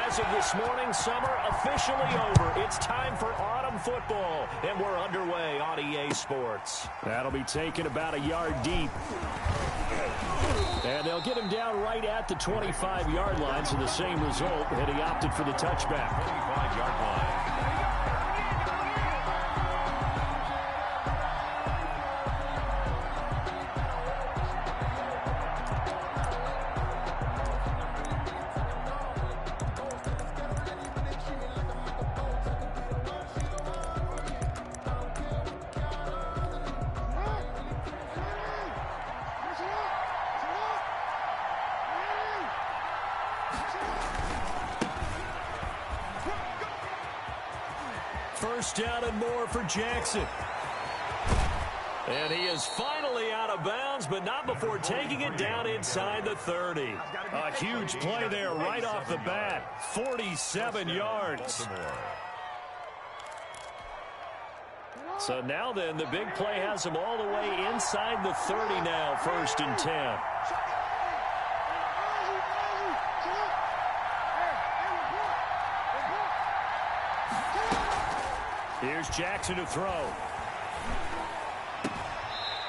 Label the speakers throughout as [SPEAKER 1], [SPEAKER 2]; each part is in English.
[SPEAKER 1] As of this morning, summer officially over. It's time for autumn football, and we're underway on EA Sports. That'll be taken about a yard deep. And they'll get him down right at the 25-yard line, so the same result, and he opted for the touchback. 25-yard line. First down and more for Jackson. And he is finally out of bounds, but not before taking it down inside the 30. A huge play there right off the bat. 47 yards. So now then, the big play has him all the way inside the 30 now, 1st and 10. Here's Jackson to throw.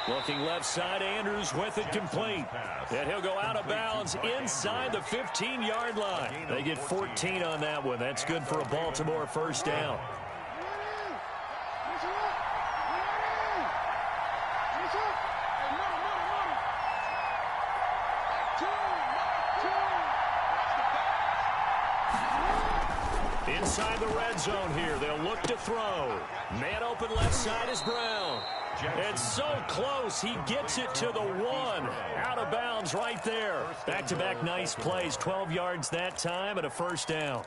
[SPEAKER 1] Looking left side, Andrews with it complete. And he'll go out of bounds inside the 15-yard line. They get 14 on that one. That's good for a Baltimore first down. Inside the red zone here. They'll look to throw. Man open left side is Brown. It's so close. He gets it to the 1. Out of bounds right there. Back-to-back nice plays. 12 yards that time and a first down.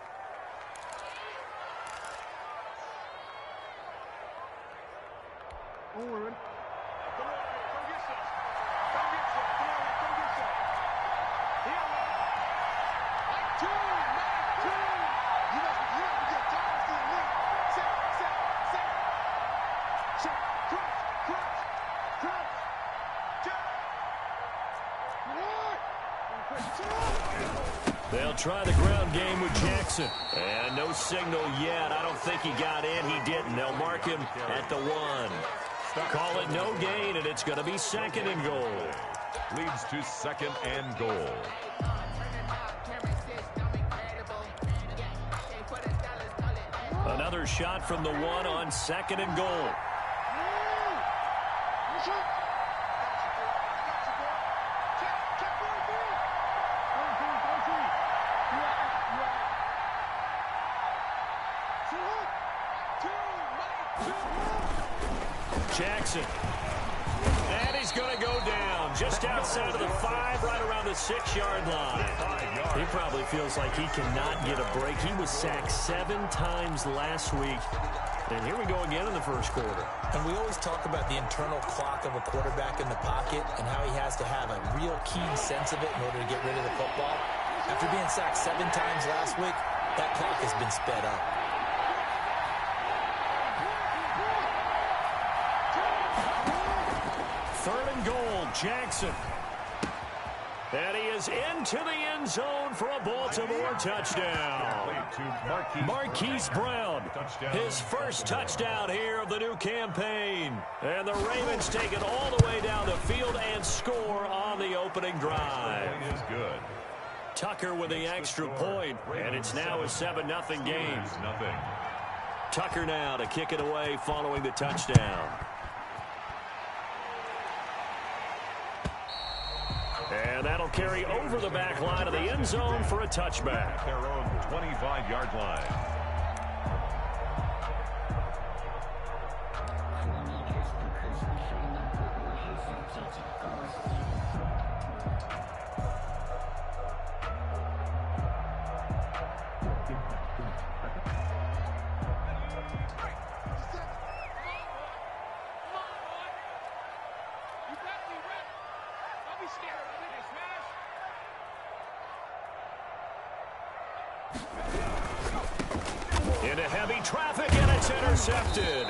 [SPEAKER 1] They'll try the ground game with Jackson. And no signal yet. I don't think he got in. He didn't. They'll mark him at the 1. Call it no gain, and it's going to be 2nd and goal.
[SPEAKER 2] Leads to 2nd and goal.
[SPEAKER 1] Another shot from the 1 on 2nd and goal. Jackson. And he's going to go down just outside of the 5, right around the 6-yard line. He probably feels like he cannot get a break. He was sacked 7 times last week. And here we go again in the first quarter.
[SPEAKER 3] And we always talk about the internal clock of a quarterback in the pocket and how he has to have a real keen sense of it in order to get rid of the football. After being sacked 7 times last week, that clock has been sped up.
[SPEAKER 1] Jackson. And he is into the end zone for a Baltimore touchdown. Marquise Brown, his first touchdown here of the new campaign. And the Ravens take it all the way down the field and score on the opening drive.
[SPEAKER 2] Is good.
[SPEAKER 1] Tucker with the extra point, and it's now a 7-0 game. Tucker now to kick it away following the touchdown. And that'll carry over the back line of the end zone for a touchback.
[SPEAKER 2] Their own 25-yard line.
[SPEAKER 1] Into heavy traffic, and it's intercepted.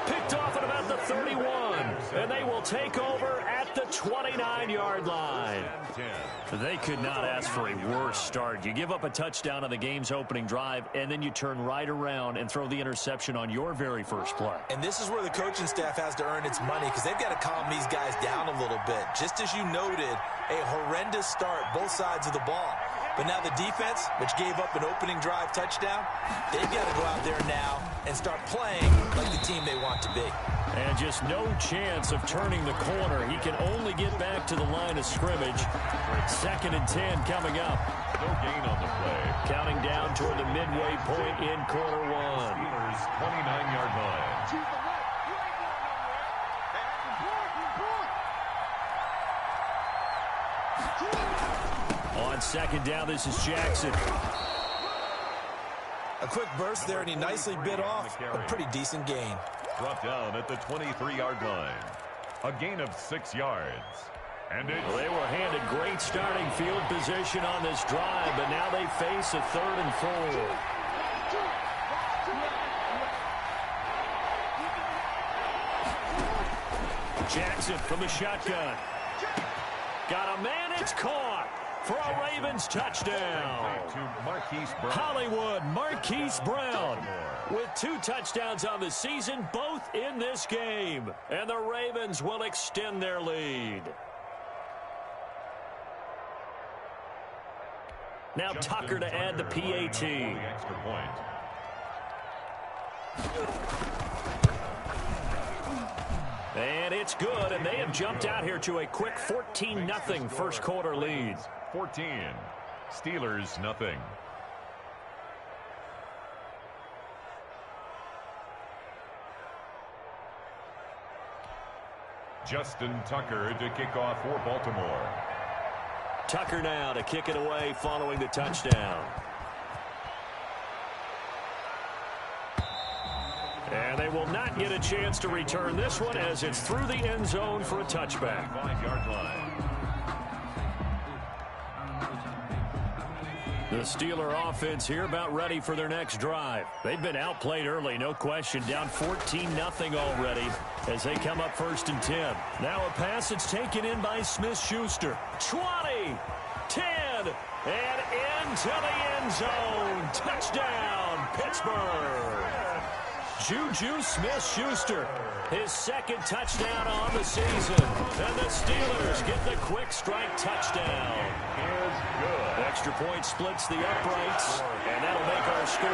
[SPEAKER 1] Picked off at about the 31. And they will take over at the 29-yard line. They could not ask for a worse start. You give up a touchdown on the game's opening drive, and then you turn right around and throw the interception on your very first play.
[SPEAKER 3] And this is where the coaching staff has to earn its money, because they've got to calm these guys down a little bit. Just as you noted, a horrendous start, both sides of the ball. But now the defense, which gave up an opening drive touchdown, they've got to go out there now and start playing like the team they want to be.
[SPEAKER 1] And just no chance of turning the corner. He can only get back to the line of scrimmage. 2nd and 10 coming up.
[SPEAKER 2] No gain on the play.
[SPEAKER 1] Counting down toward the midway point in quarter one.
[SPEAKER 2] Steelers 29-yard line.
[SPEAKER 1] On 2nd down, this is Jackson.
[SPEAKER 3] A quick burst there, and he nicely bit off a pretty decent gain.
[SPEAKER 2] Brought down at the 23-yard line. A gain of 6 yards. And
[SPEAKER 1] well, they were handed great starting field position on this drive, but now they face a 3rd and 4. Jackson from the shotgun. Got a man, it's caught for a Ravens touchdown. Hollywood Marquise Brown with 2 touchdowns on the season, both in this game. And the Ravens will extend their lead. Now Tucker to add the PAT.
[SPEAKER 2] Extra point.
[SPEAKER 1] And it's good, and they have jumped out here to a quick 14-0 first quarter lead.
[SPEAKER 2] 14. Steelers nothing. Justin Tucker to kick off for Baltimore.
[SPEAKER 1] Tucker now to kick it away following the touchdown. And they will not get a chance to return this one as it's through the end zone for a touchback.
[SPEAKER 2] 5-yard line.
[SPEAKER 1] The Steeler offense here about ready for their next drive. They've been outplayed early, no question. Down 14-0 already as they come up 1st and 10. Now a pass that's taken in by Smith-Schuster. 20, 10, and into the end zone. Touchdown, Pittsburgh. Juju Smith-Schuster, his 2nd touchdown on the season. And the Steelers get the quick strike touchdown. Extra point splits the uprights, and that'll make our score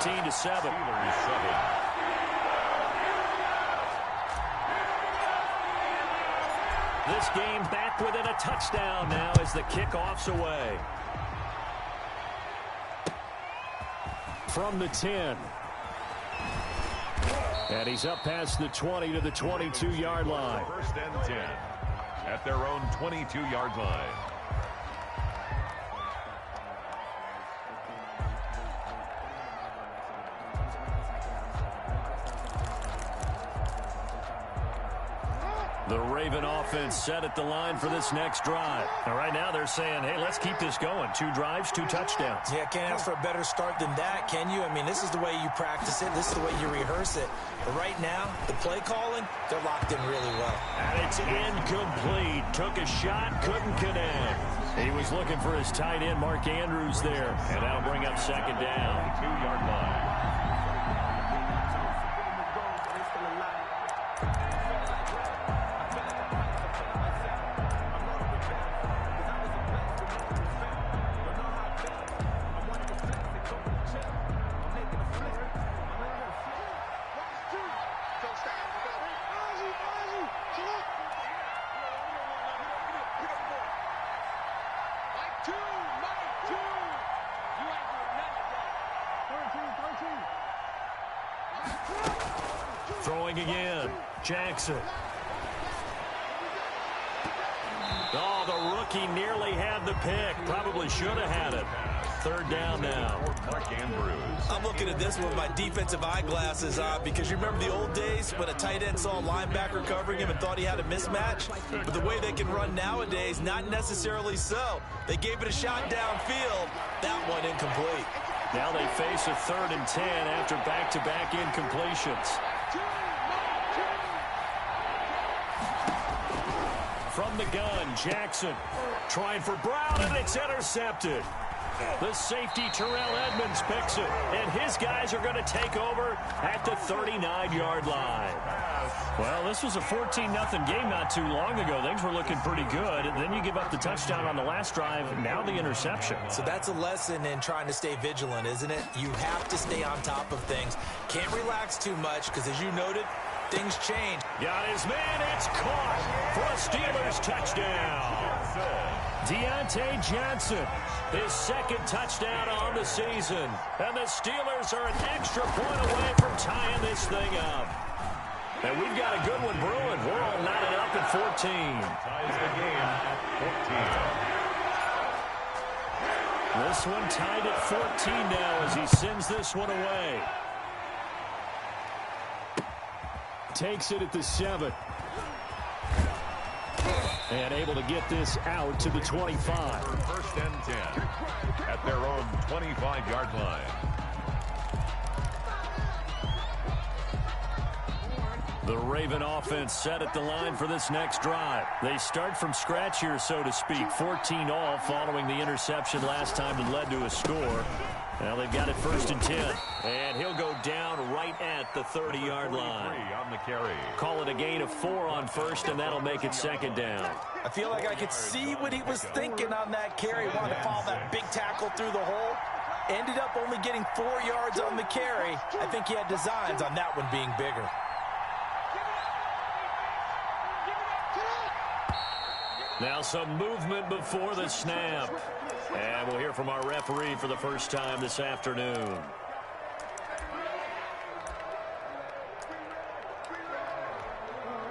[SPEAKER 1] 14-7. This game back within a touchdown now as the kickoff's away. From the 10. And he's up past the 20 to the 22-yard line.
[SPEAKER 2] 1st and 10 at their own 22-yard line.
[SPEAKER 1] The Raven offense set at the line for this next drive. And right now they're saying, hey, let's keep this going. 2 drives, 2 touchdowns.
[SPEAKER 3] Yeah, can't ask for a better start than that, can you? I mean, this is the way you practice it. This is the way you rehearse it. But right now, the play calling, they're locked in really well.
[SPEAKER 1] And it's incomplete. Took a shot, couldn't connect. He was looking for his tight end, Mark Andrews, there. And that'll bring up 2nd down.
[SPEAKER 2] 2-yard line.
[SPEAKER 1] Throwing again, Jackson. Oh, the rookie nearly had the pick. Probably should have had it. 3rd down now.
[SPEAKER 2] Mark Andrews.
[SPEAKER 3] I'm looking at this with my defensive eyeglasses on because you remember the old days when a tight end saw a linebacker covering him and thought he had a mismatch? But the way they can run nowadays, not necessarily so. They gave it a shot downfield. That one incomplete.
[SPEAKER 1] Now they face a 3rd and 10 after back-to-back incompletions. the gun. Jackson trying for Brown, and it's intercepted. The safety, Terrell Edmonds, picks it, and his guys are going to take over at the 39-yard line. Well, this was a 14-0 game not too long ago. Things were looking pretty good. And then you give up the touchdown on the last drive, now the interception.
[SPEAKER 3] So that's a lesson in trying to stay vigilant, isn't it? You have to stay on top of things. Can't relax too much because, as you noted, things change.
[SPEAKER 1] Got his man. It's caught for a Steelers touchdown. Deontay Johnson, his second touchdown on the season. And the Steelers are an extra point away from tying this thing up. And we've got a good one brewing. We're all knotted up at 14.
[SPEAKER 2] Ties the game at 14.
[SPEAKER 1] This one tied at 14 now as he sends this one away. Takes it at the 7. And able to get this out to the 25.
[SPEAKER 2] First and 10 at their own 25-yard line.
[SPEAKER 1] The Raven offense set at the line for this next drive. They start from scratch here, so to speak. 14-all following the interception last time that led to a score. Now they've got it first and 10. And he'll go down right at the 30-yard line.
[SPEAKER 2] On the carry.
[SPEAKER 1] Call it a gain of 4 on first, and that'll make it second down.
[SPEAKER 3] I feel like I could see what he was thinking on that carry. Wanted to follow that big tackle through the hole. Ended up only getting 4 yards on the carry. I think he had designs on that one being bigger.
[SPEAKER 1] Now some movement before the snap. And we'll hear from our referee for the first time this afternoon.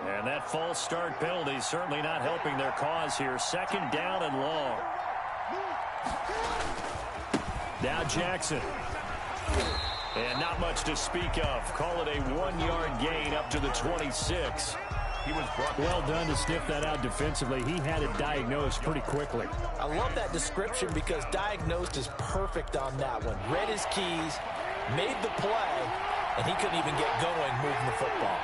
[SPEAKER 1] And that false start penalty certainly not helping their cause here. Second down and long. Now Jackson. And not much to speak of. Call it a 1-yard gain up to the 26.
[SPEAKER 2] He was brought
[SPEAKER 1] well done to sniff that out defensively. He had it diagnosed pretty quickly.
[SPEAKER 3] I love that description because diagnosed is perfect on that one. Read his keys, made the play, and he couldn't even get going moving the football.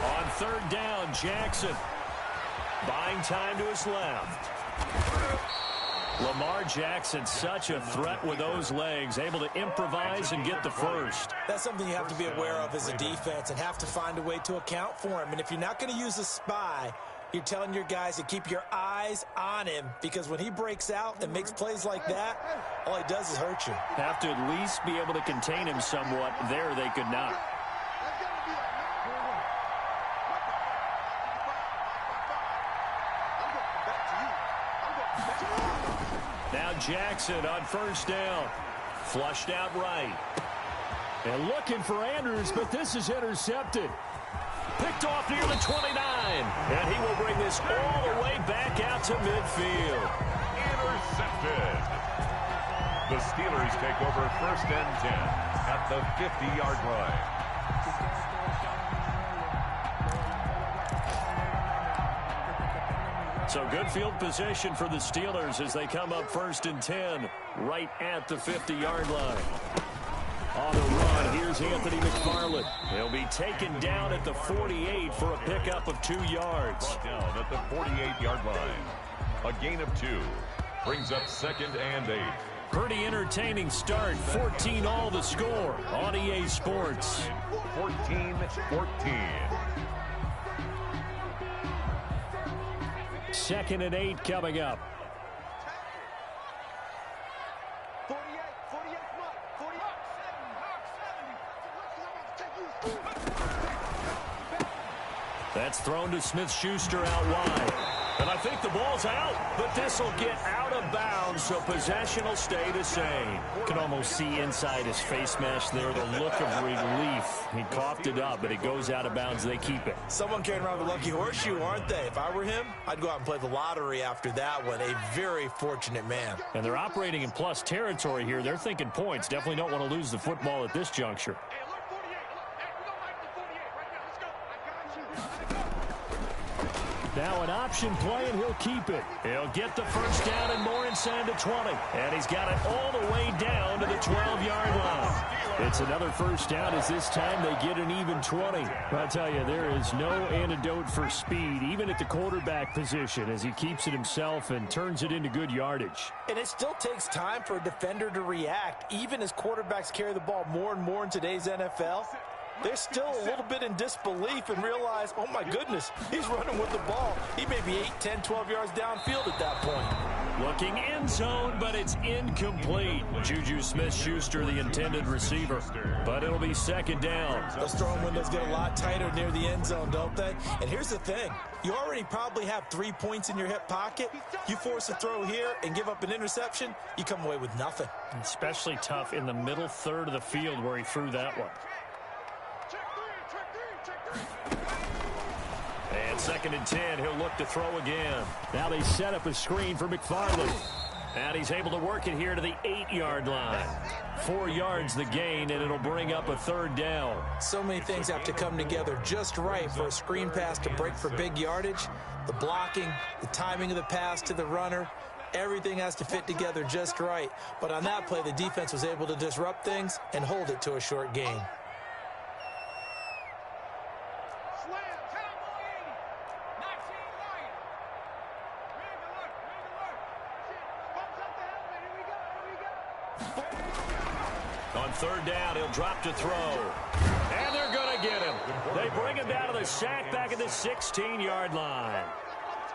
[SPEAKER 1] On third down, Jackson buying time to his left. Lamar Jackson, such a threat with those legs, able to improvise and get the first.
[SPEAKER 3] That's something you have to be aware of as a defense and have to find a way to account for him. And if you're not going to use a spy, you're telling your guys to keep your eyes on him, because when he breaks out and makes plays like that, all he does is hurt you.
[SPEAKER 1] Have to at least be able to contain him somewhat. There they could not. Now Jackson on first down. Flushed out right. And looking for Andrews, but this is intercepted. Picked off near the 29. And he will bring this all the way back out to midfield.
[SPEAKER 2] Intercepted. The Steelers take over first and 10 at the 50-yard line.
[SPEAKER 1] So good field position for the Steelers as they come up first and 10 right at the 50-yard line. On the run, here's Anthony McFarland. He'll be taken down at the 48 for a pickup of 2 yards.
[SPEAKER 2] Brought down at the 48-yard line. A gain of 2 brings up second and 8.
[SPEAKER 1] Pretty entertaining start. 14-all the score on EA Sports.
[SPEAKER 2] 14-14.
[SPEAKER 1] Second and 8 coming up. That's thrown to Smith-Schuster out wide. And I think the ball's out, but this will get out of bounds, so possession will stay the same. Can almost see inside his face mask there the look of relief. He coughed it up, but it goes out of bounds. They keep it.
[SPEAKER 3] Someone carrying around the lucky horseshoe, aren't they? If I were him, I'd go out and play the lottery after that one. A very fortunate man.
[SPEAKER 1] And they're operating in plus territory here. They're thinking points. Definitely don't want to lose the football at this juncture. Now an option play, and he'll keep it. He'll get the first down and more inside the 20. And he's got it all the way down to the 12-yard line. It's another first down as this time they get an even 20. I'll tell you, there is no antidote for speed, even at the quarterback position, as he keeps it himself and turns it into good yardage.
[SPEAKER 3] And it still takes time for a defender to react, even as quarterbacks carry the ball more and more in today's NFL. They're still a little bit in disbelief and realize, oh my goodness, he's running with the ball. He may be 8, 10, 12 yards downfield at that point.
[SPEAKER 1] Looking end zone, but it's incomplete. Juju Smith-Schuster, the intended receiver. But it'll be second down.
[SPEAKER 3] Those throwing windows get a lot tighter near the end zone, don't they? And here's the thing. You already probably have 3 points in your hip pocket. You force a throw here and give up an interception, you come away with nothing.
[SPEAKER 1] Especially tough in the middle third of the field where he threw that one. And second and 10, he'll look to throw again. Now they set up a screen for McFarland. And he's able to work it here to the 8-yard line. 4 yards the gain, and it'll bring up a third down.
[SPEAKER 3] So many things have to come together just right for a screen pass to break for big yardage. The blocking, the timing of the pass to the runner, everything has to fit together just right. But on that play, the defense was able to disrupt things and hold it to a short gain.
[SPEAKER 1] On third down, he'll drop to throw. And they're going to get him. They bring him down to the sack back at the 16-yard line.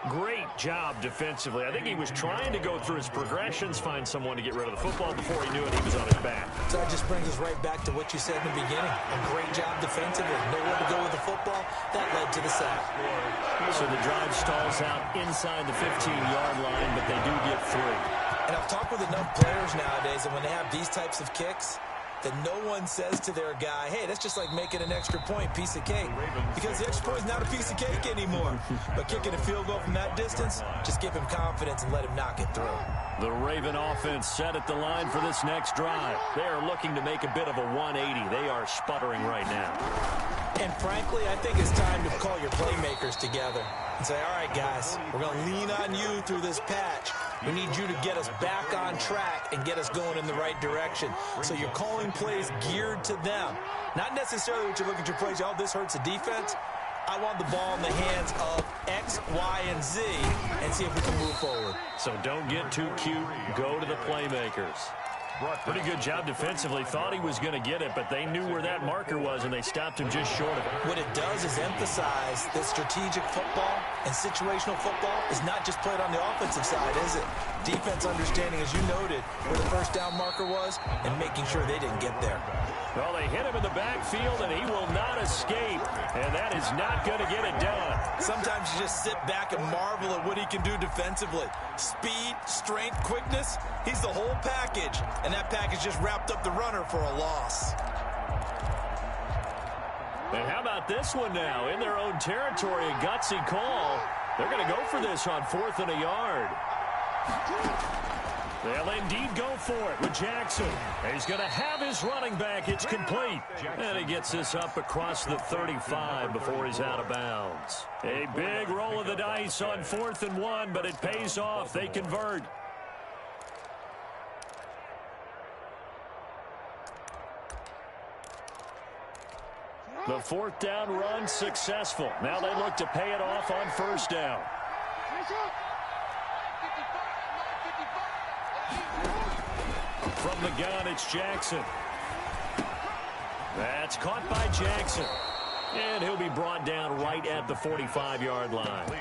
[SPEAKER 1] Great job defensively. I think he was trying to go through his progressions, find someone to get rid of the football. Before he knew it, he was on his back.
[SPEAKER 3] So that just brings us right back to what you said in the beginning. A great job defensively. Nowhere to go with the football. That led to the sack.
[SPEAKER 1] So the drive stalls out inside the 15-yard line, but they do get 3.
[SPEAKER 3] And I've talked with enough players nowadays, and when they have these types of kicks, that no one says to their guy, hey, that's just like making an extra point, piece of cake. Because the extra point is not a piece of cake anymore. But kicking a field goal from that distance, just give him confidence and let him knock it through.
[SPEAKER 1] The Raven offense set at the line for this next drive. They are looking to make a bit of a 180. They are sputtering right now.
[SPEAKER 3] And frankly, I think it's time to call your playmakers together and say, all right, guys, we're going to lean on you through this patch. We need you to get us back on track and get us going in the right direction. So you're calling plays geared to them. Not necessarily what you look at your plays, oh, this hurts the defense. I want the ball in the hands of X, Y, and Z and see if we can move forward.
[SPEAKER 1] So don't get too cute. Go to the playmakers. Pretty good job defensively. Thought he was going to get it, but they knew where that marker was, and they stopped him just short of it.
[SPEAKER 3] What it does is emphasize that strategic football and situational football is not just played on the offensive side, is it? Defense understanding, as you noted, where the first down marker was and making sure they didn't get there.
[SPEAKER 1] Well, they hit him in the backfield, and he will not escape, and that is not going to get it done.
[SPEAKER 3] Sometimes you just sit back and marvel at what he can do defensively. Speed, strength, quickness, he's the whole package, and that package just wrapped up the runner for a loss.
[SPEAKER 1] And how about this one now? In their own territory, a gutsy call. They're going to go for this on 4th and a yard. They'll indeed go for it with Jackson. He's going to have his running back. It's complete. And he gets this up across the 35 before he's out of bounds. A big roll of the dice on 4th and 1, but it pays off. They convert. The 4th down run successful. Now they look to pay it off on 1st down. From the gun, it's Jackson. That's caught by Jackson. And he'll be brought down right at the 45-yard line.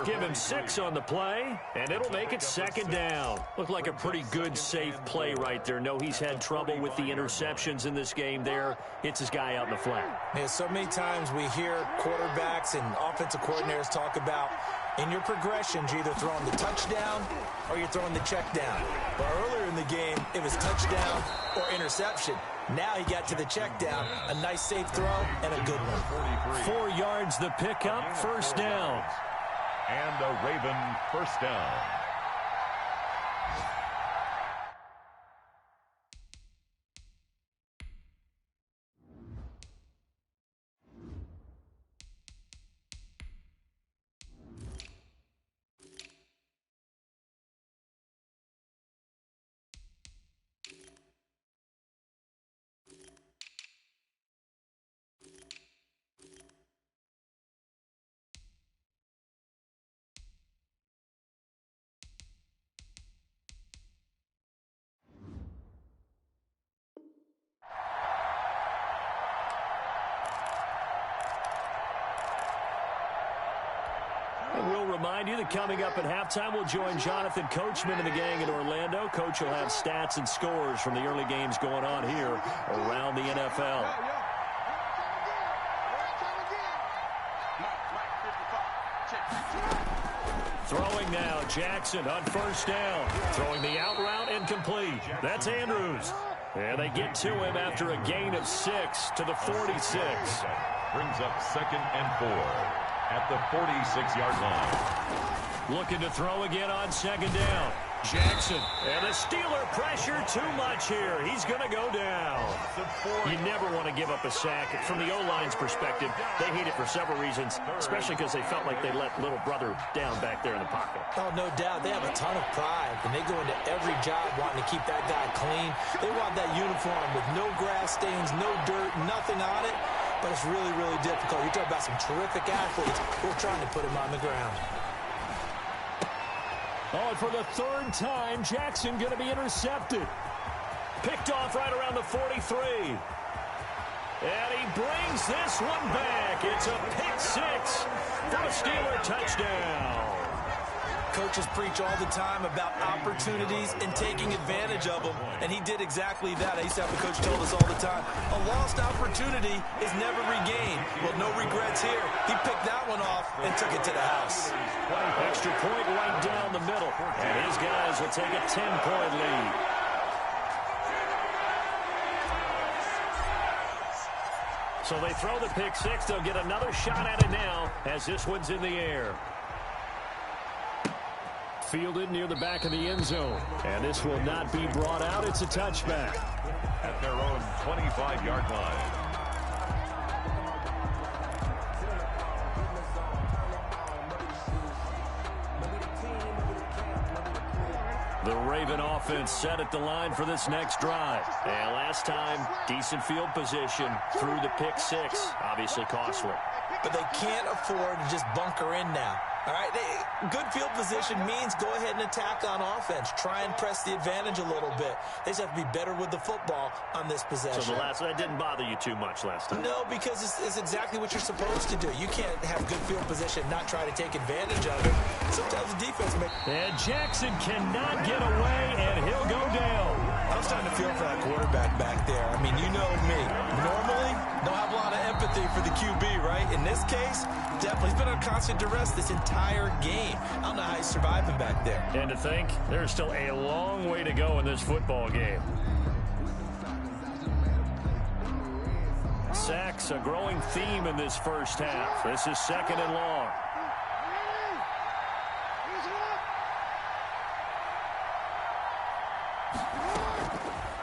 [SPEAKER 1] Give him 6 on the play, and it'll make it 2nd down. Looked like a pretty good, safe play right there. No, he's had trouble with the interceptions in this game there. Hits his guy out in the flat.
[SPEAKER 3] Yeah, so many times we hear quarterbacks and offensive coordinators talk about in your progressions, you're either throwing the touchdown or you're throwing the check down. But earlier in the game, it was touchdown or interception. Now he got to the check down, a nice safe throw, and a good one.
[SPEAKER 1] 4 yards the pickup, 1st down.
[SPEAKER 2] And a Raven 1st down.
[SPEAKER 1] And we'll remind you that coming up at halftime, we'll join Jonathan Coachman and the gang in Orlando. Coach will have stats and scores from the early games going on here around the NFL. Throwing now, Jackson on first down. Throwing the out route incomplete. That's Andrews. And they get to him after a gain of 6 to the 46.
[SPEAKER 2] Brings up 2nd and 4 at the 46-yard line.
[SPEAKER 1] Looking to throw again on 2nd down. Jackson. And the Steeler pressure too much here. He's going to go down. You never want to give up a sack. From the O-line's perspective, they hate it for several reasons, especially because they felt like they let little brother down back there in the pocket.
[SPEAKER 3] Oh, no doubt. They have a ton of pride, and they go into every job wanting to keep that guy clean. They want that uniform with no grass stains, no dirt, nothing on it. But it's really, really difficult. You're talking about some terrific athletes who are trying to put him on the ground.
[SPEAKER 1] Oh, and for the 3rd time, Jackson going to be intercepted. Picked off right around the 43. And he brings this one back. It's a pick 6 for a Steeler touchdown.
[SPEAKER 3] Coaches preach all the time about opportunities and taking advantage of them, and he did exactly that. I used to have a coach told us all the time, a lost opportunity is never regained. Well, no regrets here. He picked that one off and took it to the house.
[SPEAKER 1] Extra point right down the middle, and his guys will take a 10-point lead. So they throw the pick 6. They'll get another shot at it now as this one's in the air. Fielded near the back of the end zone. And this will not be brought out. It's a touchback.
[SPEAKER 2] At their own 25-yard line.
[SPEAKER 1] The Raven offense set at the line for this next drive. And last time, decent field position through the pick 6. Obviously costly.
[SPEAKER 3] But they can't afford to just bunker in now. All right, good field position means go ahead and attack on offense. Try and press the advantage a little bit. They just have to be better with the football on this possession.
[SPEAKER 1] So that didn't bother you too much last time?
[SPEAKER 3] No, because it's exactly what you're supposed to do. You can't have good field position and not try to take advantage of it. Sometimes the defense makes...
[SPEAKER 1] And Jackson cannot get away, and he'll go down.
[SPEAKER 3] I was starting to feel for that quarterback back there. I mean, you know me. Normally, don't have a lot of empathy for the QB, right? In this case, definitely. He's been on constant duress this entire game. I don't know how he's surviving back there.
[SPEAKER 1] And to think, there's still a long way to go in this football game. Sacks, a growing theme in this first half. This is 2nd and long.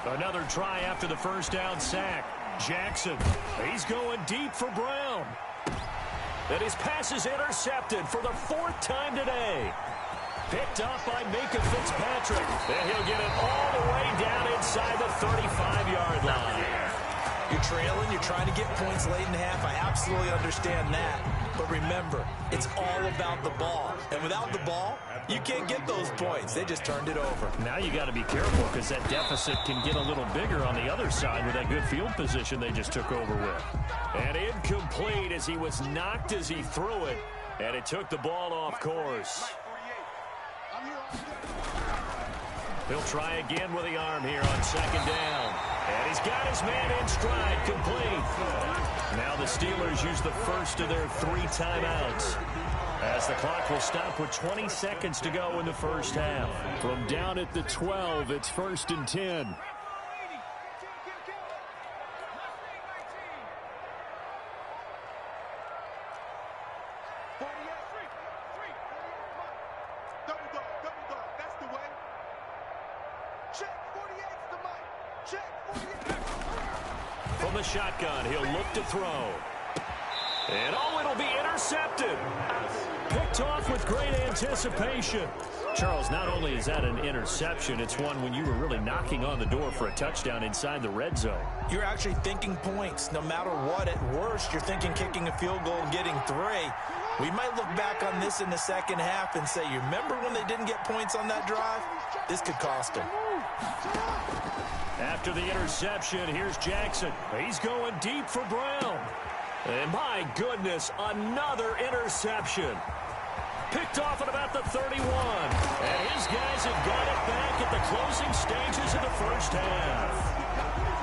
[SPEAKER 1] Another try after the first down sack. Jackson, he's going deep for Brown. And his pass is intercepted for the 4th time today. Picked up by Micah Fitzpatrick. And he'll get it all the way down inside the 35-yard line.
[SPEAKER 3] You're trailing, you're trying to get points late in the half. I absolutely understand that. But remember, it's all about the ball. And without the ball, you can't get those points. They just turned it over.
[SPEAKER 1] Now you got to be careful because that deficit can get a little bigger on the other side with that good field position they just took over with. And incomplete as he was knocked as he threw it. And it took the ball off course. He'll try again with the arm here on 2nd down. And he's got his man in stride, complete. Now the Steelers use the first of their 3 timeouts. As the clock will stop with 20 seconds to go in the first half. From down at the 12, it's 1st and 10. From the shotgun, he'll look to throw. And it'll be intercepted. Picked off with great anticipation. Charles, not only is that an interception, it's one when you were really knocking on the door for a touchdown inside the red zone.
[SPEAKER 3] You're actually thinking points. No matter what, at worst, you're thinking kicking a field goal and getting 3. We might look back on this in the second half and say, you remember when they didn't get points on that drive? This could cost them.
[SPEAKER 1] After the interception, here's Jackson. He's going deep for Brown. And my goodness, another interception. Picked off at about the 31. And his guys have got it back at the closing stages of the first half.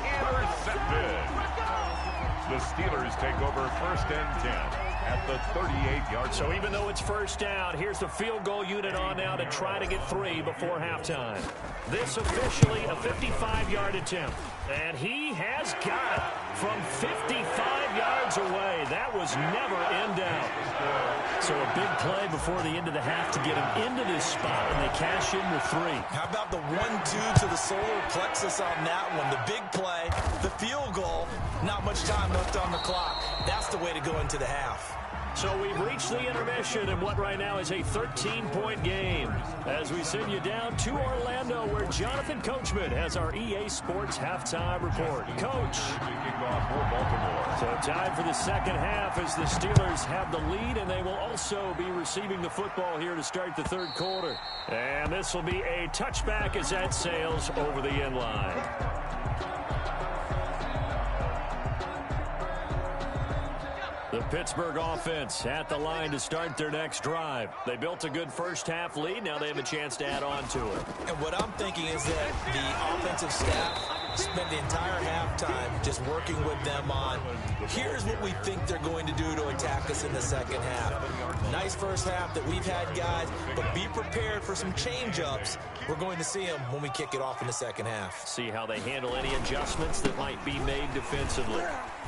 [SPEAKER 2] Intercepted. The Steelers take over first and 10 at the 38-yard line.
[SPEAKER 1] So even though it's first down, here's the field goal unit on now to try to get 3 before halftime. This officially a 55-yard attempt. And he has got it from 55 yards away. That was never in doubt. So a big play before the end of the half to get him into this spot, and they cash in with 3.
[SPEAKER 3] How about the 1-2 to the solar plexus on that one? The big play, the field goal, not much time left on the clock. That's the way to go into the half.
[SPEAKER 1] So we've reached the intermission in what right now is a 13-point game as we send you down to Orlando where Jonathan Coachman has our EA Sports halftime report. Coach. So time for the second half as the Steelers have the lead, and they will also be receiving the football here to start the third quarter. And this will be a touchback as that sails over the end line. The Pittsburgh offense at the line to start their next drive. They built a good first-half lead. Now they have a chance to add on to it.
[SPEAKER 3] And what I'm thinking is that the offensive staff spent the entire halftime just working with them on, here's what we think they're going to do to attack us in the second half. Nice first half that we've had, guys, but be prepared for some change-ups. We're going to see them when we kick it off in the second half.
[SPEAKER 1] See how they handle any adjustments that might be made defensively.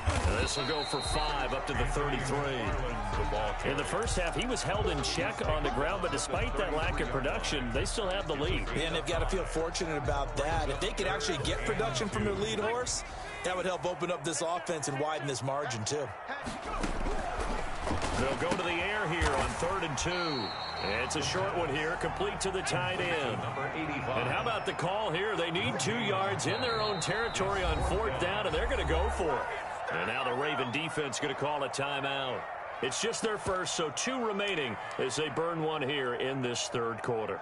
[SPEAKER 1] And this will go for 5 up to the 33. In the first half, he was held in check on the ground, but despite that lack of production, they still have the lead.
[SPEAKER 3] And they've got to feel fortunate about that. If they could actually get production from their lead horse, that would help open up this offense and widen this margin, too.
[SPEAKER 1] They'll go to the air here on 3rd and 2. And it's a short one here, complete to the tight end. And how about the call here? They need 2 yards in their own territory on 4th down, and they're going to go for it. And now the Raven defense going to call a timeout. It's just their first, so 2 remaining as they burn one here in this third quarter.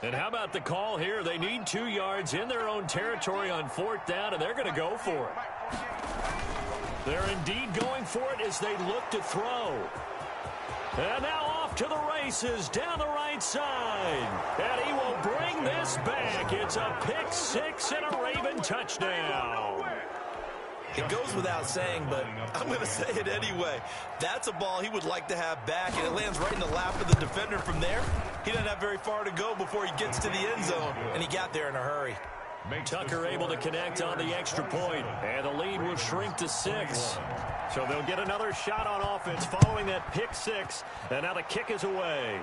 [SPEAKER 1] And how about the call here? They need 2 yards in their own territory on 4th down, and they're going to go for it. They're indeed going for it as they look to throw. And now off to the races down the right side. And he will bring this back. It's a pick 6 and a Raven touchdown.
[SPEAKER 3] It goes without saying, but I'm going to say it anyway. That's a ball he would like to have back, and it lands right in the lap of the defender from there. He doesn't have very far to go before he gets to the end zone, and he got there in a hurry.
[SPEAKER 1] Tucker able to connect on the extra point, and the lead will shrink to 6. So they'll get another shot on offense following that pick 6, and now the kick is away.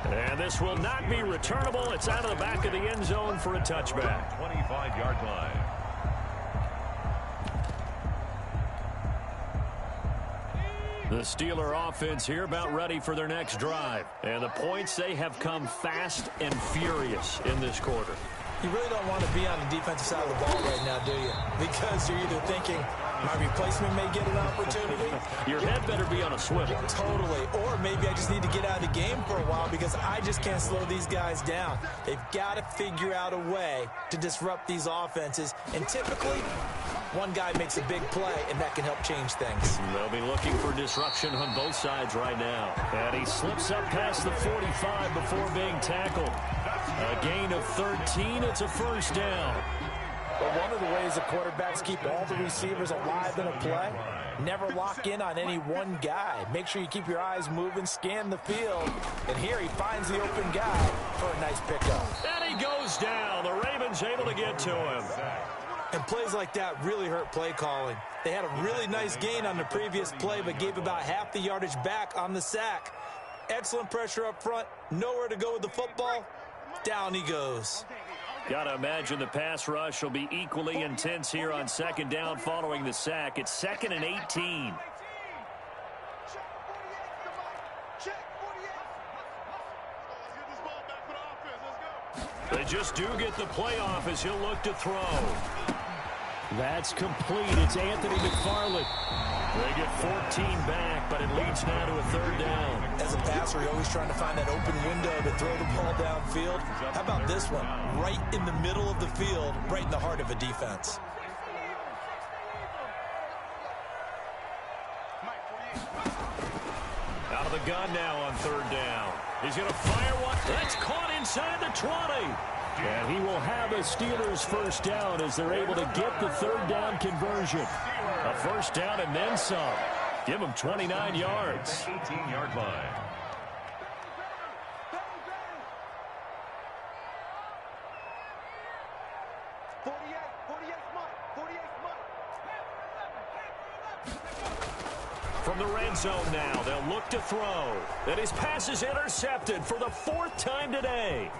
[SPEAKER 1] And this will not be returnable. It's out of the back of the end zone for a touchback.
[SPEAKER 2] 25-yard line.
[SPEAKER 1] The Steeler offense here about ready for their next drive. And the points, they have come fast and furious in this quarter.
[SPEAKER 3] You really don't want to be on the defensive side of the ball right now, do you? Because you're either thinking, my replacement may get an opportunity.
[SPEAKER 1] Your head better be on a swivel.
[SPEAKER 3] Totally. Or maybe I just need to get out of the game for a while because I just can't slow these guys down. They've got to figure out a way to disrupt these offenses. And typically, one guy makes a big play, and that can help change things.
[SPEAKER 1] They'll be looking for disruption on both sides right now. And he slips up past the 45 before being tackled. A gain of 13. It's a first down.
[SPEAKER 3] But one of the ways the quarterbacks keep all the receivers alive in a play, never lock in on any one guy. Make sure you keep your eyes moving, scan the field. And here he finds the open guy for a nice pickup.
[SPEAKER 1] And he goes down. The Ravens able to get to him.
[SPEAKER 3] And plays like that really hurt play calling. They had a really nice gain on the previous play, but gave about half the yardage back on the sack. Excellent pressure up front. Nowhere to go with the football. Down he goes.
[SPEAKER 1] Gotta imagine the pass rush will be equally intense here on 2nd down following the sack. It's 2nd and 18. They just do get the playoff as he'll look to throw. That's complete. It's Anthony McFarland. They get 14 back, but it leads now to a 3rd down.
[SPEAKER 3] As a passer, you're always trying to find that open window to throw the ball downfield. How about this one? Right in the middle of the field, right in the heart of a defense.
[SPEAKER 1] Out of the gun now on 3rd down. He's going to fire one. That's caught inside the 20. And he will have a Steelers first down as they're able to get the 3rd down conversion. A first down and then some. Give him 29 yards.
[SPEAKER 2] 18-yard line.
[SPEAKER 1] From the red zone now, they'll look to throw. And his pass is intercepted for the 4th time today.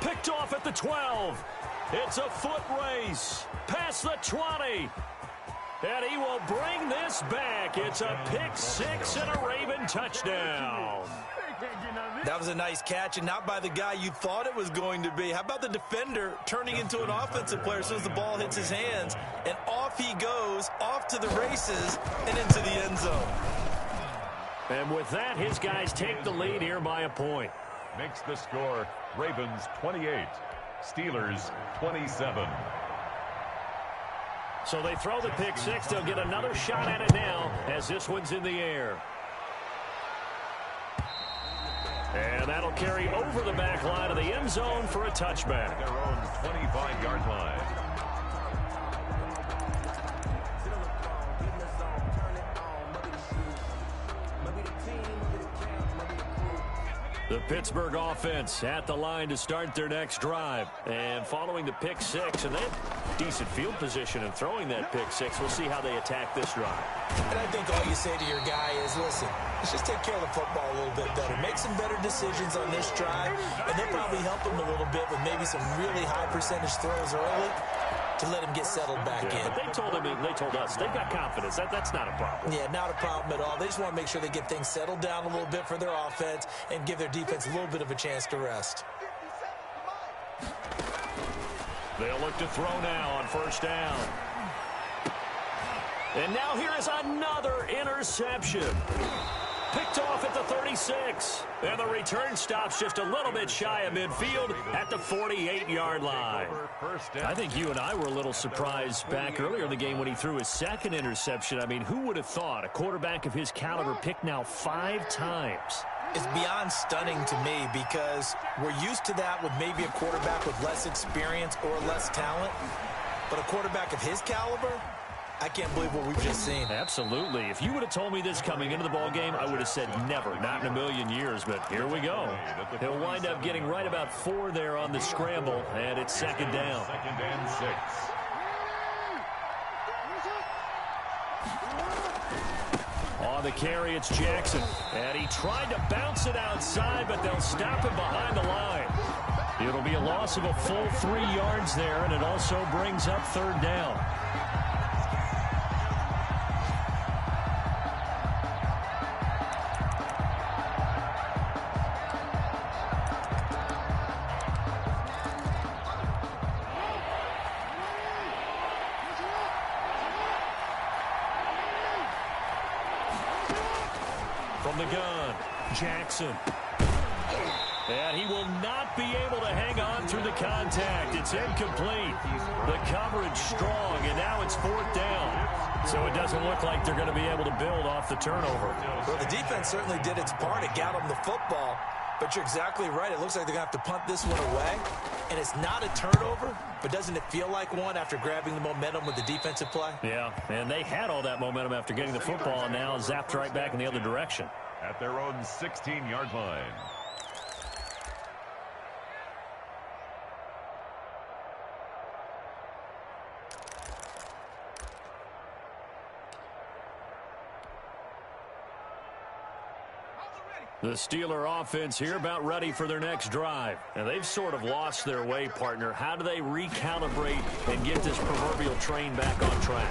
[SPEAKER 1] Picked off at the 12. It's a foot race. Past the 20. And he will bring this back. It's a pick 6 and a Raven touchdown.
[SPEAKER 3] That was a nice catch, and not by the guy you thought it was going to be. How about the defender turning into an offensive player as soon as the ball hits his hands? And off he goes, off to the races, and into the end zone.
[SPEAKER 1] And with that, his guys take the lead here by a point.
[SPEAKER 2] Makes the score Ravens 28, Steelers 27.
[SPEAKER 1] So they throw the pick 6. They'll get another shot at it now as this one's in the air. And that'll carry over the back line of the end zone for a touchback.
[SPEAKER 2] Their own 25-yard line.
[SPEAKER 1] The Pittsburgh offense at the line to start their next drive. And following the pick 6, and they have decent field position in throwing that pick 6. We'll see how they attack this drive.
[SPEAKER 3] And I think all you say to your guy is, listen, let's just take care of the football a little bit better. Make some better decisions on this drive, and they'll probably help him a little bit with maybe some really high percentage throws early to let him get settled back in.
[SPEAKER 1] But they told us they've got confidence. That's not a problem.
[SPEAKER 3] Yeah, not a problem at all. They just want to make sure they get things settled down a little bit for their offense and give their defense a little bit of a chance to rest.
[SPEAKER 1] They'll look to throw now on first down. And now here is another interception. picked off at the 36. And the return stops just a little bit shy of midfield at the 48-yard line. I think you and I were a little surprised back earlier in the game when he threw his second interception. I mean, who would have thought a quarterback of his caliber picked now 5 times?
[SPEAKER 3] It's beyond stunning to me because we're used to that with maybe a quarterback with less experience or less talent. But a quarterback of his caliber, I can't believe what we've just seen.
[SPEAKER 1] Absolutely. If you would have told me this coming into the ball game, I would have said never, not in a million years. But here we go. He'll wind up getting right about 4 there on the scramble, and it's second down.
[SPEAKER 2] 2nd and 6.
[SPEAKER 1] On the carry, it's Jackson. And he tried to bounce it outside, but they'll stop him behind the line. It'll be a loss of a full 3 yards there, and it also brings up 3rd down. From the gun, Jackson. And he will not be able to hang on through the contact. It's incomplete. The coverage strong, and now it's 4th down. So it doesn't look like they're going to be able to build off the turnover.
[SPEAKER 3] Well, the defense certainly did its part. It got them the football. But you're exactly right. It looks like they're going to have to punt this one away. And it's not a turnover, but doesn't it feel like one after grabbing the momentum with the defensive play?
[SPEAKER 1] Yeah, and they had all that momentum after getting the football, and now zapped right back in the other direction.
[SPEAKER 2] At their own 16-yard line.
[SPEAKER 1] The Steeler offense here about ready for their next drive. And they've sort of lost their way, partner. How do they recalibrate and get this proverbial train back on track?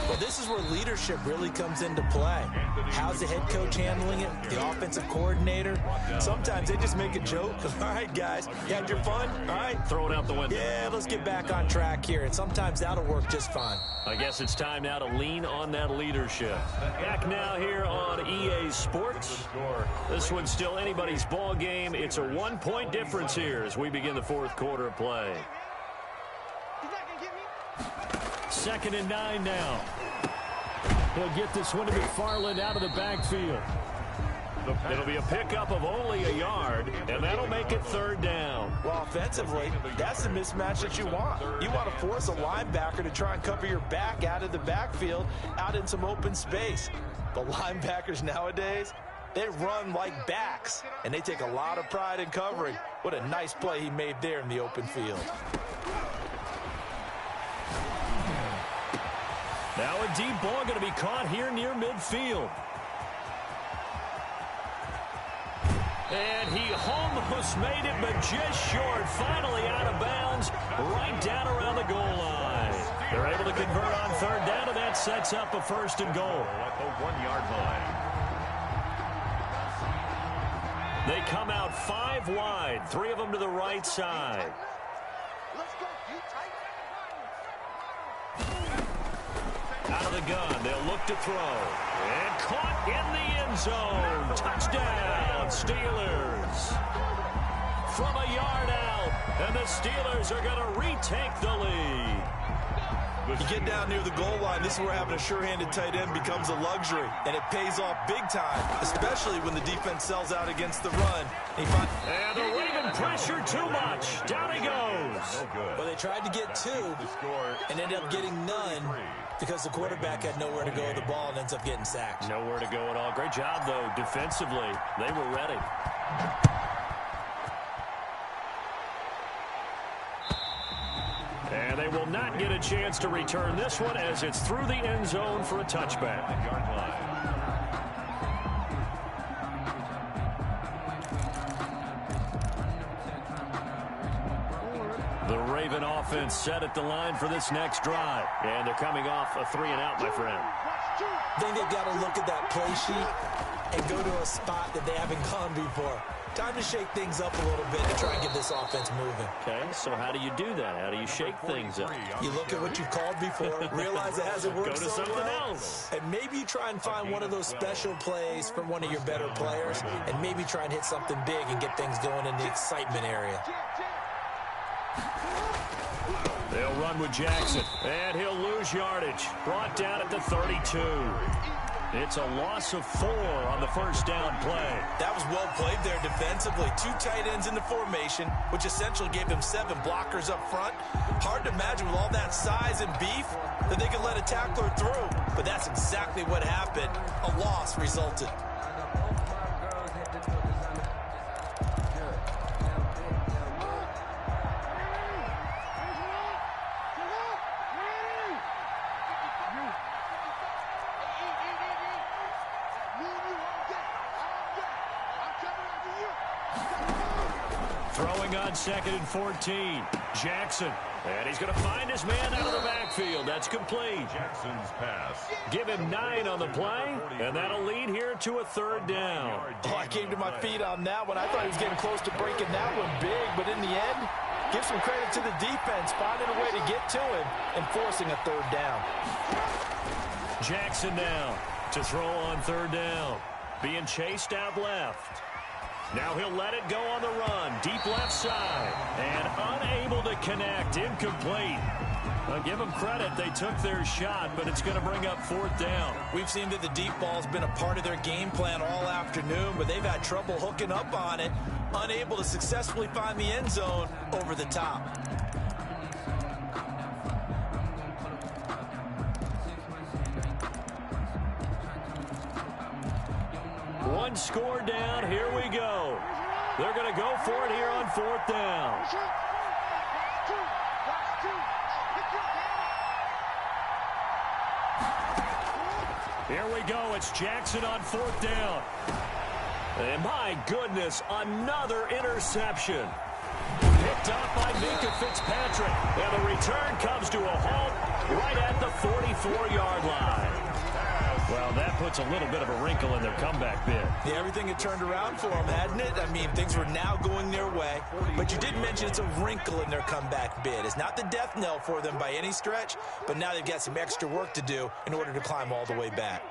[SPEAKER 3] Well, this is where leadership really comes into play. How's the head coach handling it? The offensive coordinator? Sometimes they just make a joke. All right, guys, you had your fun? All right.
[SPEAKER 1] Throw it out the window.
[SPEAKER 3] Yeah, let's get back on track here. And sometimes that'll work just fine.
[SPEAKER 1] I guess it's time now to lean on that leadership. Back now here on EA Sports. This one's still anybody's ball game. It's a 1-point difference here as we begin the 4th quarter of play. 2nd and 9 now. He'll get this one to McFarland out of the backfield. It'll be a pickup of only a yard, and that'll make it 3rd down.
[SPEAKER 3] Well, offensively, that's the mismatch that you want. You want to force a linebacker to try and cover your back out of the backfield, out in some open space. But linebackers nowadays, they run like backs, and they take a lot of pride in covering. What a nice play he made there in the open field.
[SPEAKER 1] Now a deep ball going to be caught here near midfield. And he almost made it, but just short. Finally out of bounds, right down around the goal line. They're able to convert on 3rd down, and that sets up a 1st and goal.
[SPEAKER 2] At the 1-yard line.
[SPEAKER 1] They come out 5 wide, 3 of them to the right side. Out of the gun, they'll look to throw. And caught in the end zone. Touchdown, Steelers. From a yard out, and the Steelers are going to retake the lead.
[SPEAKER 3] You get down near the goal line, this is where having a sure-handed tight end becomes a luxury, and it pays off big time, especially when the defense sells out against the run.
[SPEAKER 1] And the Raven pressure too much. Down he goes.
[SPEAKER 3] Well, they tried to get 2 and ended up getting none because the quarterback had nowhere to go with the ball and ends up getting sacked.
[SPEAKER 1] Nowhere to go at all. Great job, though, defensively. They were ready. And they will not get a chance to return this one as it's through the end zone for a touchback. The Raven offense set at the line for this next drive. And they're coming off a 3-and-out, my friend.
[SPEAKER 3] I think they've got to look at that play sheet and go to a spot that they haven't gone before. Time to shake things up a little bit and try and get this offense moving.
[SPEAKER 1] Okay, so how do you do that? How do you shake things up?
[SPEAKER 3] You look at what you've called before, realize it hasn't worked
[SPEAKER 1] Go to
[SPEAKER 3] so
[SPEAKER 1] something
[SPEAKER 3] well,
[SPEAKER 1] else.
[SPEAKER 3] and maybe you try and find one of those special plays from one of your better players, and maybe try and hit something big and get things going in the excitement area.
[SPEAKER 1] They'll run with Jackson, and he'll lose yardage. Brought down at the 32. It's a loss of 4 on the first down play.
[SPEAKER 3] That was well played there defensively. 2 tight ends in the formation, which essentially gave them 7 blockers up front. Hard to imagine with all that size and beef that they could let a tackler through. But that's exactly what happened. A loss resulted.
[SPEAKER 1] Throwing on 2nd and 14. Jackson. And he's going to find his man out of the backfield. That's complete.
[SPEAKER 2] Jackson's pass.
[SPEAKER 1] Give him 9 on the play, and that'll lead here to a 3rd down.
[SPEAKER 3] Oh, I came to my feet on that one. I thought he was getting close to breaking that one big, but in the end, give some credit to the defense, finding a way to get to him and forcing a 3rd down.
[SPEAKER 1] Jackson now to throw on 3rd down. Being chased out left. Now he'll let it go on the run. Deep left side. And unable to connect. Incomplete. I'll give them credit. They took their shot, but it's going to bring up 4th down.
[SPEAKER 3] We've seen that the deep ball's been a part of their game plan all afternoon, but they've had trouble hooking up on it. Unable to successfully find the end zone over the top.
[SPEAKER 1] One score down. Here we go. They're going to go for it here on 4th down. Here we go. It's Jackson on 4th down. And my goodness, another interception. Picked up by Minka Fitzpatrick. And the return comes to a halt right at the 44-yard line. Well, that puts a little bit of a wrinkle in their comeback bid.
[SPEAKER 3] Yeah, everything had turned around for them, hadn't it? I mean, things were now going their way. But you did mention it's a wrinkle in their comeback bid. It's not the death knell for them by any stretch, but now they've got some extra work to do in order to climb all the way back.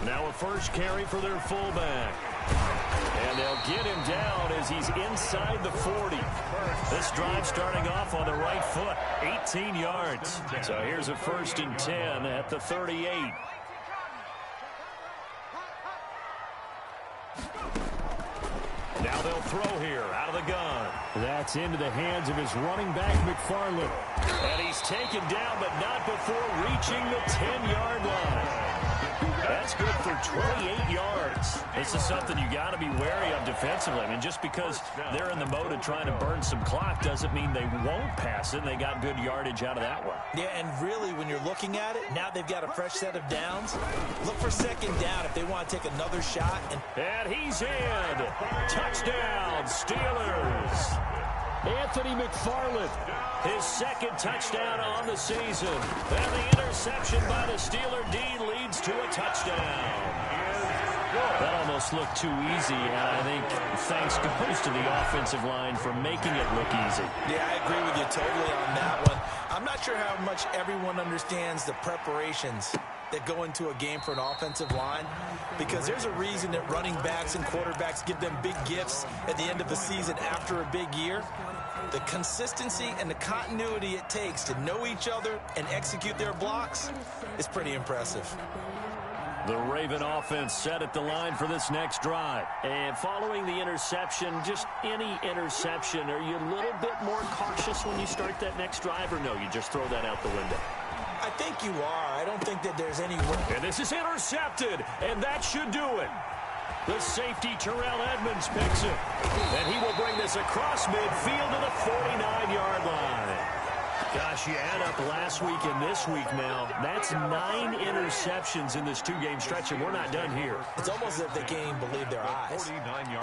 [SPEAKER 1] Now a first carry for their fullback. And they'll get him down as he's inside the 40. This drive starting off on the right foot, 18 yards. So here's a 1st and 10 at the 38. Now they'll throw here out of the gun. That's into the hands of his running back, McFarland. And he's taken down, but not before reaching the 10-yard line. That's good for 28 yards. This is something you got to be wary of defensively. I mean, just because they're in the mode of trying to burn some clock doesn't mean they won't pass it. They got good yardage out of that one.
[SPEAKER 3] Yeah, and really, when you're looking at it, now they've got a fresh set of downs. Look for 2nd down if they want to take another shot.
[SPEAKER 1] And he's in. Touchdown, Steelers. Anthony McFarland, his 2nd touchdown on the season. And the interception by the Steeler D leads to a touchdown. That almost looked too easy, and I think thanks goes to the offensive line for making it look easy.
[SPEAKER 3] Yeah, I agree with you totally on that one. I'm not sure how much everyone understands the preparations that go into a game for an offensive line, because there's a reason that running backs and quarterbacks give them big gifts at the end of the season after a big year. The consistency and the continuity it takes to know each other and execute their blocks is pretty impressive.
[SPEAKER 1] The Raven offense set at the line for this next drive. And following the interception, just any interception, are you a little bit more cautious when you start that next drive, or no, you just throw that out the window?
[SPEAKER 3] I think you are. I don't think that there's any way.
[SPEAKER 1] And this is intercepted, and that should do it. The safety, Terrell Edmonds, picks it. And he will bring this across midfield to the 49-yard line. Gosh, you add up last week and this week now. That's 9 interceptions in this two-game stretch, and we're not done here.
[SPEAKER 3] It's almost as if they can't even believe their eyes.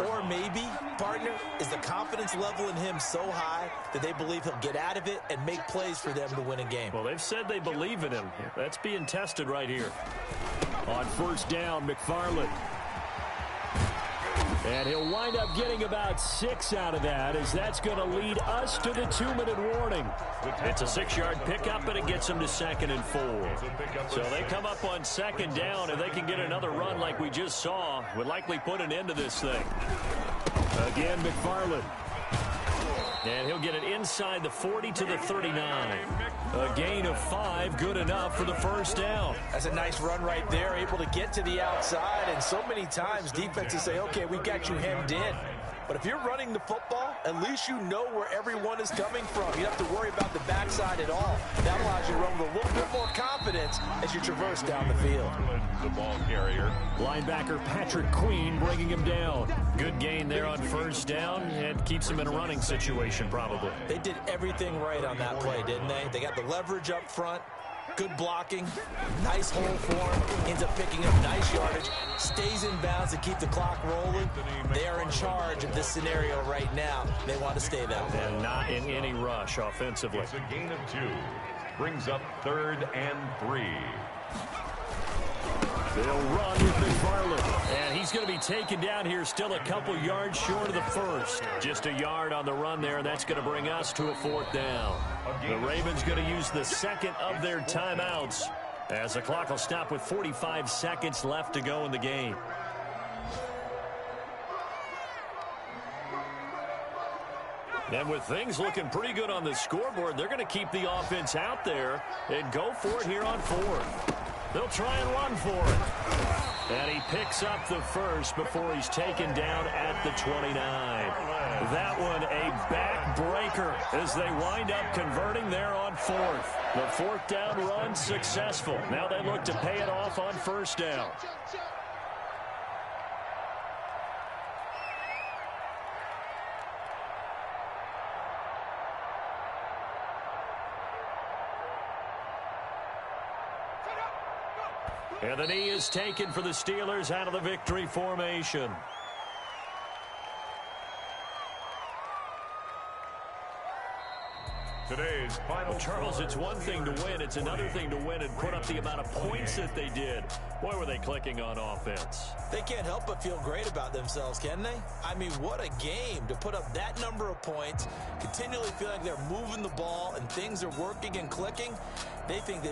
[SPEAKER 3] Or maybe, partner, is the confidence level in him so high that they believe he'll get out of it and make plays for them to win a game.
[SPEAKER 1] Well, they've said they believe in him. That's being tested right here. On first down, McFarland. And he'll wind up getting about 6 out of that, as that's going to lead us to the 2-minute warning. It's a 6-yard pickup, and it gets them to 2nd and 4. So they come up on 2nd down, and they can get another run like we just saw. Would likely put an end to this thing. Again, McFarland. And he'll get it inside the 40 to the 39. A gain of 5, good enough for the first down.
[SPEAKER 3] That's a nice run right there, able to get to the outside. And so many times defenses say, okay, we got you hemmed in. But if you're running the football, at least you know where everyone is coming from. You don't have to worry about the backside at all. That allows you to run with a little bit more confidence as you traverse down the field.
[SPEAKER 2] The ball carrier.
[SPEAKER 1] Linebacker Patrick Queen bringing him down. Good gain there on first down, and keeps him in a running situation probably.
[SPEAKER 3] They did everything right on that play, didn't they? They got the leverage up front. Good blocking, nice hole for him, ends up picking up nice yardage, stays in bounds to keep the clock rolling. They are in charge of this scenario right now. They want to stay that way.
[SPEAKER 1] And not in any rush offensively.
[SPEAKER 2] It's a gain of 2. Brings up 3rd and 3.
[SPEAKER 1] They'll run with McFarland. And he's going to be taken down here, still a couple yards short of the first. Just a yard on the run there, and that's going to bring us to a 4th down. The Ravens going to use the second of their timeouts, as the clock will stop with 45 seconds left to go in the game. And with things looking pretty good on the scoreboard, they're going to keep the offense out there and go for it here on 4th. They'll try and run for it. And he picks up the first before he's taken down at the 29. That one a backbreaker as they wind up converting there on 4th. The 4th down run successful. Now they look to pay it off on first down. And the knee is taken for the Steelers out of the victory formation.
[SPEAKER 2] Today's final.
[SPEAKER 1] Charles, it's one thing to win. It's another thing to win and put up the amount of points that they did. Boy, were they clicking on offense.
[SPEAKER 3] They can't help but feel great about themselves, can they? I mean, what a game to put up that number of points, continually feel like they're moving the ball and things are working and clicking. They think they